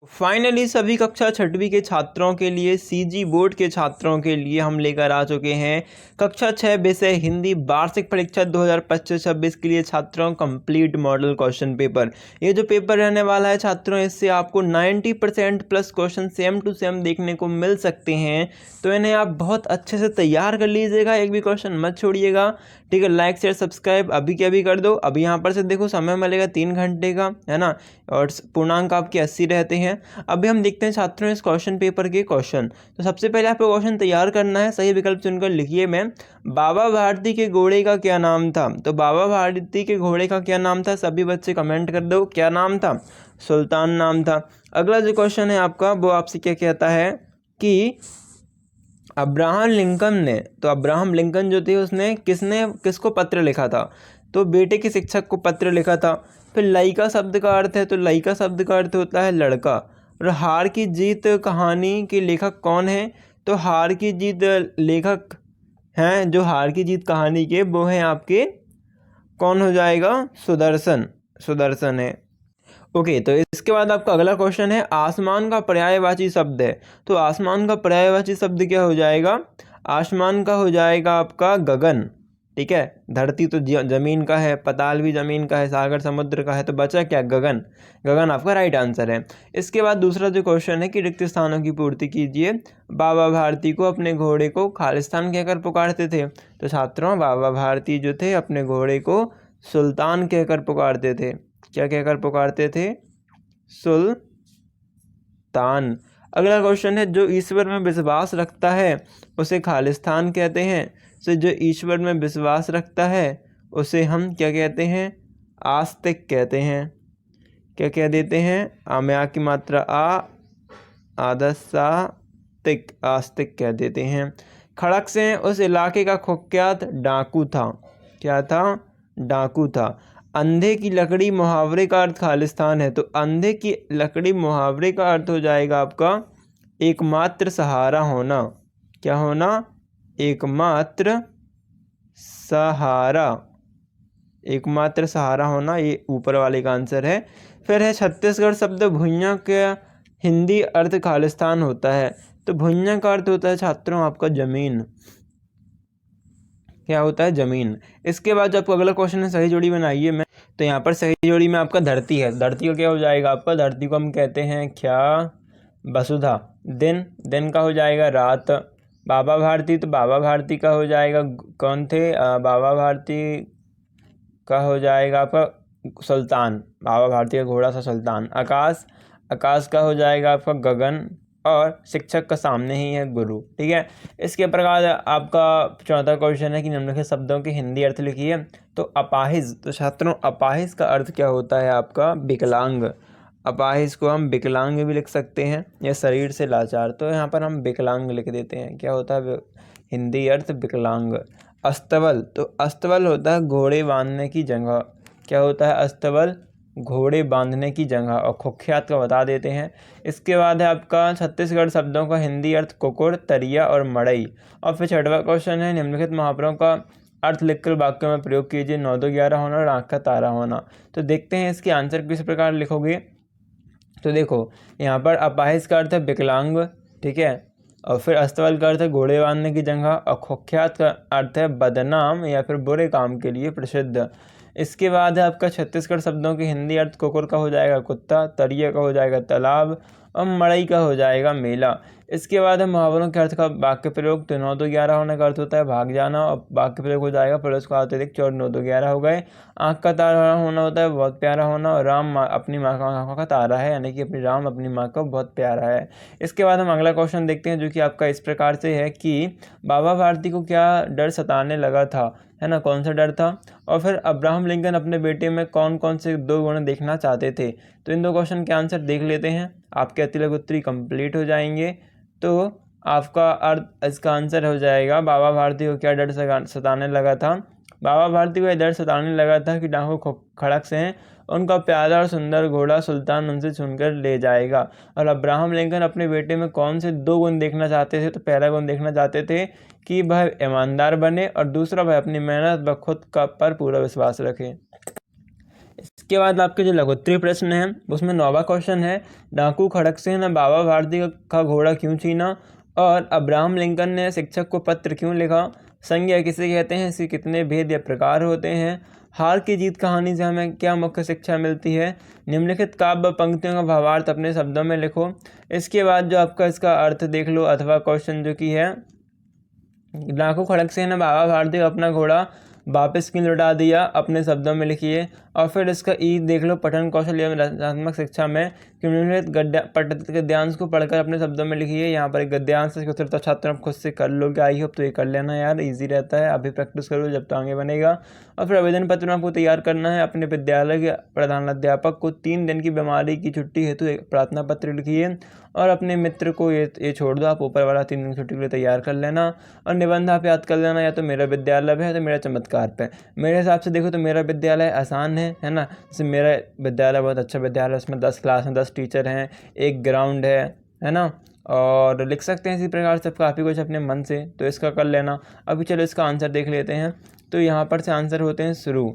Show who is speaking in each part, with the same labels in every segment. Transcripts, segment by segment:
Speaker 1: Finally सभी कक्षा छठवीं के छात्रों के लिए सीजी बोर्ड के छात्रों के लिए हम लेकर आ चुके हैं कक्षा 6 विषय हिंदी वार्षिक परीक्षा 2025-26 के लिए छात्रों कंप्लीट मॉडल क्वेश्चन पेपर। ये जो पेपर रहने वाला है छात्रों, इससे आपको 90% plus question same to same देखने को मिल सकते हैं। तो इन्हें आप बहुत अच्छे से तैयार कर लीजिएगा, एक भी क्वेश्चन मत छोड़िएगा। ठीक है, लाइक शेयर सब्सक्राइब अभी के अभी कर दो। अभी यहाँ पर से देखो समय मिलेगा 3 घंटे का, है ना, और पूर्णांक आपके 80 रहते हैं। अभी हम देखते हैं छात्रों इस क्वेश्चन पेपर के क्वेश्चन। तो सबसे पहले आपको क्वेश्चन तैयार करना है, सही विकल्प चुनकर लिखिए। मैं बाबा भारती के घोड़े का क्या नाम था? तो बाबा भारती के घोड़े का क्या नाम था? सभी बच्चे कमेंट कर दो, क्या नाम था? सुल्तान नाम था। अगला जो क्वेश्चन है आपका, वो आपसे क्या कहता है कि अब्राहम लिंकन ने, तो अब्राहम लिंकन जो थे उसने किसको पत्र लिखा था? तो बेटे के शिक्षक को पत्र लिखा था। फिर लइका शब्द का अर्थ है, तो लइका शब्द का अर्थ होता है लड़का। और हार की जीत कहानी के लेखक कौन है? तो हार की जीत लेखक हैं जो हार की जीत कहानी के, वो हैं आपके, कौन हो जाएगा? सुदर्शन है। ओके, तो इसके बाद आपका अगला क्वेश्चन है आसमान का पर्यायवाची शब्द है। तो आसमान का पर्यायवाची शब्द क्या हो जाएगा? आसमान का हो जाएगा आपका गगन। ठीक है, धरती तो जमीन का है, पताल भी जमीन का है, सागर समुद्र का है, तो बचा क्या? गगन। गगन आपका राइट आंसर है। इसके बाद दूसरा जो क्वेश्चन है कि रिक्त स्थानों की पूर्ति कीजिए। बाबा भारती को अपने घोड़े को खालिस्तान कहकर पुकारते थे। तो छात्रों, बाबा भारती जो थे अपने घोड़े को सुल्तान कहकर पुकारते थे। क्या कहकर पुकारते थे? सुल्तान। अगला क्वेश्चन है जो ईश्वर में विश्वास रखता है उसे खालिस्तान कहते हैं। तो जो ईश्वर में विश्वास रखता है उसे हम क्या कहते हैं? आस्तिक कहते हैं। क्या कह देते हैं? आम्या की मात्रा आ, आदसातिक, आस्तिक कह देते हैं। खड़क से उस इलाके का कुख्यात डाकू था। क्या था? डाकू था। अंधे की लकड़ी मुहावरे का अर्थ खालिस्तान है। तो अंधे की लकड़ी मुहावरे का अर्थ हो जाएगा आपका एकमात्र सहारा होना। क्या होना? एकमात्र सहारा। एकमात्र सहारा होना, ये ऊपर वाले का आंसर है। फिर है छत्तीसगढ़ शब्द भुइयां का हिंदी अर्थ खालिस्तान होता है। तो भुइयां का अर्थ होता है छात्रों आपका जमीन। क्या होता है? जमीन। इसके बाद जो आपको अगला क्वेश्चन है सही जोड़ी बनाइए। मैं तो यहाँ पर सही जोड़ी में आपका धरती है। धरती को क्या हो जाएगा आपका? धरती को हम कहते हैं क्या? वसुधा। दिन, दिन का हो जाएगा रात। बाबा भारती, तो बाबा भारती का हो जाएगा, कौन थे? बाबा भारती का हो जाएगा आपका सुल्तान। बाबा भारती का घोड़ा सा सुल्तान। आकाश, आकाश का हो जाएगा आपका गगन। और शिक्षक का सामने ही है गुरु। ठीक है, इसके प्रकार आपका चौथा क्वेश्चन है कि निम्नलिखित शब्दों के हिंदी अर्थ लिखिए। तो अपाहिज, तो छात्रों अपाहिज का अर्थ क्या होता है आपका? विकलांग। अपाहिज को हम विकलांग भी लिख सकते हैं या शरीर से लाचार, तो यहाँ पर हम विकलांग लिख देते हैं। क्या होता है हिंदी अर्थ? विकलांग। अस्तबल, तो अस्तबल होता है घोड़े बांधने की जगह। क्या होता है? अस्तबल घोड़े बांधने की जगह। और कुख्यात का बता देते हैं। इसके बाद है आपका छत्तीसगढ़ शब्दों का हिंदी अर्थ कुकुर, तरिया और मड़ई। और फिर छठवां क्वेश्चन है निम्नलिखित मुहावरों का अर्थ लिखकर वाक्य में प्रयोग कीजिए। 9 2 11 होना और आँख का तारा होना। तो देखते हैं इसके आंसर किस प्रकार लिखोगे। तो देखो, यहाँ पर अपाहिज का अर्थ है विकलांग। ठीक है, और फिर अस्तबल का अर्थ है घोड़े बांधने की जगह। और कुख्यात का अर्थ है बदनाम या फिर बुरे काम के लिए प्रसिद्ध। इसके बाद है आपका छत्तीसगढ़ शब्दों के हिंदी अर्थ कुकुर का हो जाएगा कुत्ता, तरिया का हो जाएगा तालाब और मड़ई का हो जाएगा मेला। इसके बाद है मुहावरों के अर्थ का वाक्य प्रयोग। तो 9 2 11 होने का अर्थ होता है भाग जाना और वाक्य प्रयोग हो जाएगा पड़ोस को अत्यधिक चोर। 9 2 11 हो गए। आँख का तारा होना होता है बहुत प्यारा होना। और राम अपनी माँ का आँखों का तारा है, यानी कि अपनी राम अपनी माँ का बहुत प्यारा है। इसके बाद हम अगला क्वेश्चन देखते हैं जो कि आपका इस प्रकार से है कि बाबा भारती को क्या डर सताने लगा था, है ना, कौन सा डर था? और फिर अब्राहम लिंकन अपने बेटे में कौन कौन से 2 गुण देखना चाहते थे? तो इन 2 क्वेश्चन के आंसर देख लेते हैं। आपके अतिलक उत्तरी कंप्लीट हो जाएंगे। तो आपका अर्थ इसका आंसर हो जाएगा बाबा भारती को क्या डर सताने लगा था? बाबा भारती को यह डर सताने लगा था कि डाकू खड़क से हैं, उनका प्यारा और सुंदर घोड़ा सुल्तान उनसे छीनकर ले जाएगा। और अब्राहम लिंकन अपने बेटे में कौन से 2 गुण देखना चाहते थे? तो पहला गुण देखना चाहते थे कि वह ईमानदार बने और दूसरा वह अपनी मेहनत व खुद का पर पूरा विश्वास रखे। इसके बाद आपके जो लघुत्तरी प्रश्न है उसमें 9वां क्वेश्चन है, डाकू खड़गसिंह ने बाबा भारती का घोड़ा क्यों छीना, और अब्राहम लिंकन ने शिक्षक को पत्र क्यों लिखा, संज्ञा किसे कहते हैं, इसके कितने भेद या प्रकार होते हैं, हार की जीत कहानी से हमें क्या मुख्य शिक्षा मिलती है, निम्नलिखित काव्य पंक्तियों का भावार्थ अपने शब्दों में लिखो। इसके बाद जो आपका इसका अर्थ देख लो, अथवा क्वेश्चन जो कि है, डाकू खड़गसिंह ने बाबा भारती को अपना घोड़ा वापस क्यों लौटा दिया, अपने शब्दों में लिखिए। और फिर इसका ई देख लो, पठन कौशल एवं रचनात्मक शिक्षा में पठित गद्यांश को पढ़कर अपने शब्दों में लिखिए। यहाँ पर एक गद्यांश है, उत्तर तो छात्र आप खुद से कर लोगे, आई होप तो ये कर लेना यार, इजी रहता है, अभी प्रैक्टिस करो जब तो आगे बनेगा। और फिर आवेदन पत्र में आपको तैयार करना है, अपने विद्यालय के प्रधानाध्यापक को 3 दिन की बीमारी की छुट्टी हेतु एक प्रार्थना पत्र लिखिए, और अपने मित्र को ये छोड़ दो, आप ऊपर वाला 3 दिन की छुट्टी के लिए तैयार कर लेना। और निबंध आप याद कर लेना, या तो मेरा विद्यालय पे है तो मेरा चमत्कार पे। मेरे हिसाब से देखो तो मेरा विद्यालय आसान है ना, जैसे मेरा विद्यालय बहुत अच्छा विद्यालय है, उसमें 10 क्लास हैं, 10 टीचर हैं, एक ग्राउंड है ना, और लिख सकते हैं इसी प्रकार से काफ़ी कुछ अपने मन से, तो इसका कर लेना। अभी चलो इसका आंसर देख लेते हैं। तो यहाँ पर से आंसर होते हैं शुरू,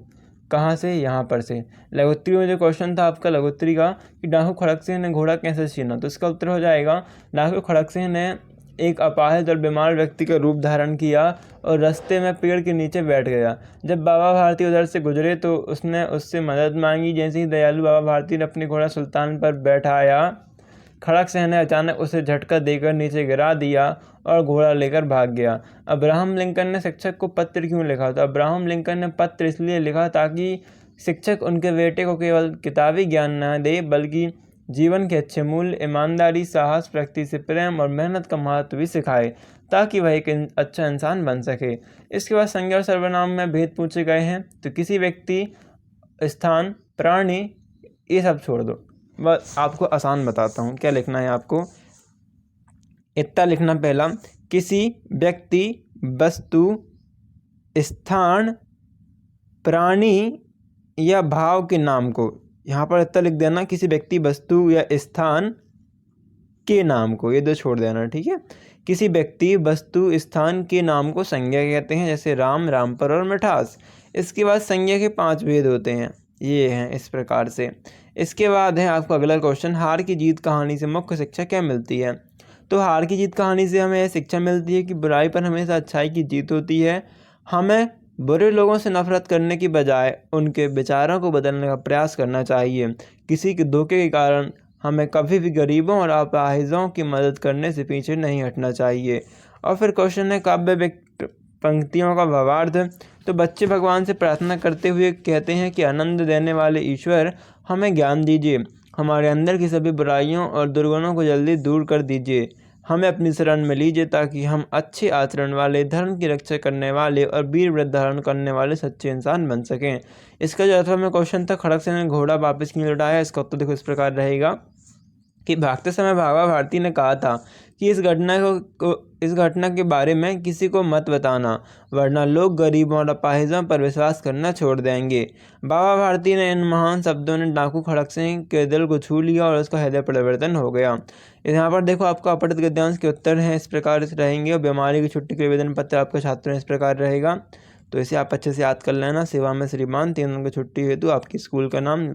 Speaker 1: कहाँ से, यहाँ पर से। लघुत्तरी में जो क्वेश्चन था आपका लघुत्तरी का कि डाकू खड़गसिंह ने घोड़ा कैसे छीना, तो इसका उत्तर हो जाएगा, डाकू खड़गसिंह ने एक अपाहिज और बीमार व्यक्ति का रूप धारण किया और रास्ते में पेड़ के नीचे बैठ गया। जब बाबा भारती उधर से गुजरे तो उसने उससे मदद मांगी। जैसे ही दयालु बाबा भारती ने अपनी घोड़ा सुल्तान पर बैठाया, खड़गसिंह ने अचानक उसे झटका देकर नीचे गिरा दिया और घोड़ा लेकर भाग गया। अब्राहम लिंकन ने शिक्षक को पत्र क्यों लिखा, तो अब्राहम लिंकन ने पत्र इसलिए लिखा ताकि शिक्षक उनके बेटे को केवल किताबी ज्ञान न दे बल्कि जीवन के अच्छे मूल्य, ईमानदारी, साहस, प्रकृति से प्रेम और मेहनत का महत्व भी सिखाए, ताकि वह एक अच्छा इंसान बन सके। इसके बाद संज्ञा और सर्वनाम में भेद पूछे गए हैं, तो किसी व्यक्ति, स्थान, प्राणी, ये सब छोड़ दो। बस आपको आसान बताता हूँ क्या लिखना है आपको। इतना लिखना पहला, किसी व्यक्ति, वस्तु, स्थान, प्राणी या भाव के नाम को, यहाँ पर इतना लिख देना, किसी व्यक्ति, वस्तु या स्थान के नाम को, ये 2 छोड़ देना, ठीक है। किसी व्यक्ति, वस्तु, स्थान के नाम को संज्ञा कहते हैं, जैसे राम, रामपर और मिठास। इसके बाद संज्ञा के 5 भेद होते हैं, ये हैं इस प्रकार से। इसके बाद है आपका अगला क्वेश्चन, हार की जीत कहानी से मुख्य शिक्षा क्या मिलती है। तो हार की जीत कहानी से हमें यह शिक्षा मिलती है कि बुराई पर हमेशा अच्छाई की जीत होती है। हमें बुरे लोगों से नफरत करने की बजाय उनके विचारों को बदलने का प्रयास करना चाहिए। किसी के धोखे के कारण हमें कभी भी गरीबों और अपाहिजों की मदद करने से पीछे नहीं हटना चाहिए। और फिर क्वेश्चन है काव्य पंक्तियों का भावार्थ। तो बच्चे भगवान से प्रार्थना करते हुए कहते हैं कि आनंद देने वाले ईश्वर, हमें ज्ञान दीजिए, हमारे अंदर की सभी बुराइयों और दुर्गुणों को जल्दी दूर कर दीजिए, हमें अपनी शरण में लीजिए ताकि हम अच्छे आचरण वाले, धर्म की रक्षा करने वाले और वीर व्रत धारण करने वाले सच्चे इंसान बन सकें। इसका जो अथवा में क्वेश्चन था, खड़गसिंह ने घोड़ा वापस क्यों लौटाया, इसका उत्तर देखो इस प्रकार रहेगा कि भागते समय बाबा भारती ने कहा था कि इस घटना के बारे में किसी को मत बताना, वरना लोग गरीबों और अपाहिजों पर विश्वास करना छोड़ देंगे। बाबा भारती ने इन महान शब्दों ने डाकू खड़गसिंह के दिल को छू लिया और उसका हृदय परिवर्तन हो गया। यहाँ पर देखो आपका अपठित गद्यांश के उत्तर हैं इस प्रकार से रहेंगे, और बीमारी की छुट्टी के आवेदन पत्र आपका छात्रों इस प्रकार रहेगा। तो इसे आप अच्छे से याद कर लेना। सेवा में श्रीमान, 3 दिन की छुट्टी हेतु आपकी स्कूल का नाम,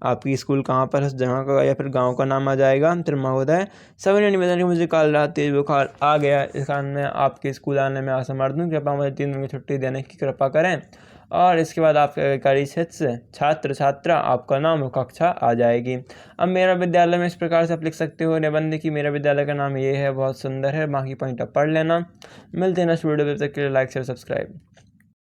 Speaker 1: आपकी स्कूल कहाँ पर है उस जगह का या फिर गांव का नाम आ जाएगा। फिर महोदय, सभी निवेदन कि मुझे कल रात तेज बुखार आ गया, इस कारण मैं आपके स्कूल आने में असमर्थ हूँ, कृपया मुझे 3 दिन की छुट्टी देने की कृपा करें। और इसके बाद आपके कार्य क्षेत्र से छात्र छात्रा, आपका नाम और कक्षा आ जाएगी। अब मेरा विद्यालय में इस प्रकार से आप लिख सकते हो निबंध की मेरा विद्यालय का नाम ये है, बहुत सुंदर है, बाकी पॉइंट आप पढ़ लेना। मिलते हैं नेक्स्ट वीडियो, तब तक के लिए लाइक शेयर सब्सक्राइब।